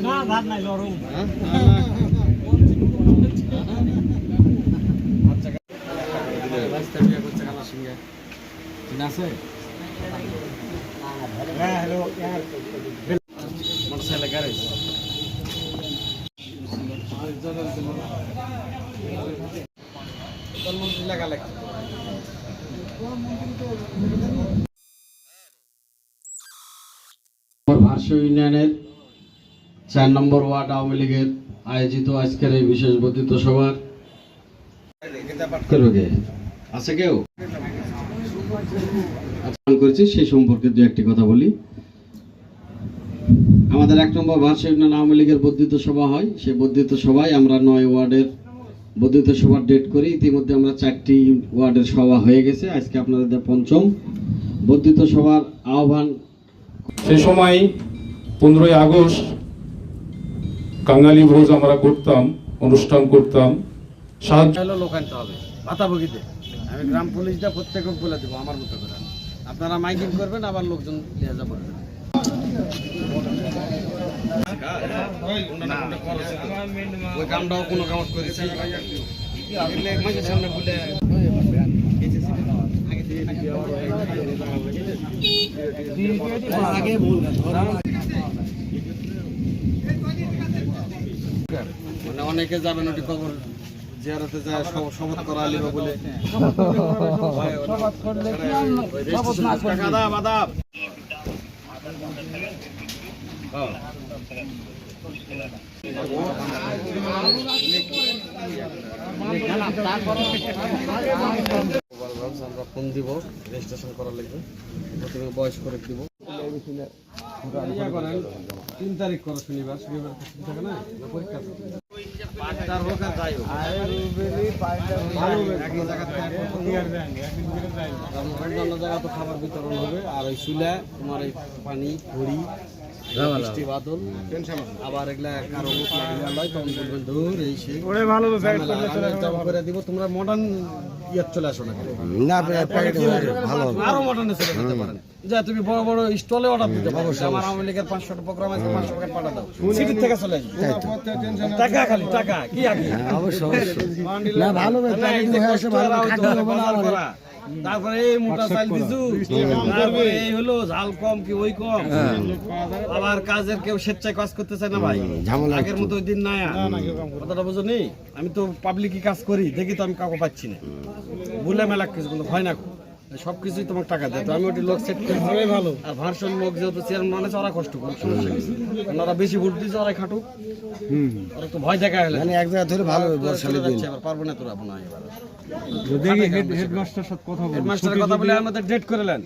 না ভাত নাই লরম হ্যালো মোটরসাইকেল গ্যারেজ ভার্সা ইউনিয়নের 4 নম্বর ওয়ার্ড আওয়ামী লীগের আয়োজিত আজকের এই বিশেষ বর্ধিত সভার আছে কেউ করেছি সেই সম্পর্কে দু একটি কথা বলি। আমাদের 1 নম্বর ভার্সা ইউনিয়ন আওয়ামী লীগের বর্ধিত সভা হয়। সেই বর্ধিত সভায় আমরা 9 ওয়ার্ডের বর্ধিত সভার ডেট করি। ইতিমধ্যে আমরা 4টি ওয়ার্ডের সভা হয়ে গেছে। আজকে আপনাদের 5ম বর্ধিত সভার আহ্বান। সেই সময় 15ই আগস্ট কাঙালি ভোজ আমরা করতাম, অনুষ্ঠান করতাম। সাহায্য হলো লোক আনতে হবে ভাতাভোগীতে। আমি গ্রাম পুলিশটা প্রত্যেককে বলে দেবো আমার মতো করে। আপনারা মাইকিং করবেন, আবার লোকজন নিয়ে যাবো। ওই কামটাও কোনো কাম করেছি সামনে বলে আগে ভুল মানে অনেকে যাবেন ওটি খবর জিয়ারতে যায় শপথ করা লিবে বলে আমরা ফোন দিব, রেজিস্ট্রেশন করার লাগবে। প্রথমে বয়স করে দিব। 3 তারিখ করো শনিবার থাকে না পরীক্ষা অন্য জায়গা তো খাবার বিতরণ হবে। আর ওই চুলা তোমার এই পানি ঘড়ি বৃষ্টি বাদল আবার এগুলা কারো লয় তখন বলবেন ধর এই সেই করে দিব। তোমরা মডার্ন ইয়ার চলে আসো না আরো মডার্নে চলে যেতে পারেন। যা তুমি বড় বড় স্টলে অর্ডার দিতে পারো। আমার আওয়ামী লীগের 500টা প্রোগ্রাম আছে, 500 প্যাকেট পাঠা দাও, সিটি থেকে চলে আসবে। টাকা খালি টাকা কি আগে না ভালো তারপরে এই মোটা চাল দিছু, তারপরে এই হলো ঝাল কম কি ওই কম। আবার কাজের কেউ স্বেচ্ছায় কাজ করতে চায় না ভাই, আগের মতো ওই দিন নাই। কথাটা বুঝো নি, আমি তো পাবলিকই কাজ করি, দেখি তো আমি কাউকে পাচ্ছি না। বলে মেলা কিছু কিন্তু হয় না, সবকিছুই তোমার টাকা দেয়। তো আমি ওটি লোক সেট করি ভালো। আর ভার্সন লোক যেহেতু চেয়ারম্যান আছে ওরা কষ্ট করুক, সমস্যা কিছু ওরা বেশি ভোট দিচ্ছে, ওরাই খাটুক। ওরা তো ভয় দেখা গেলে এক জায়গা ধরে ভালো এবার পারবো না তোরা আপনার। হেডমাস্টারের কথা বলে আমাদের ডেট করে নেন।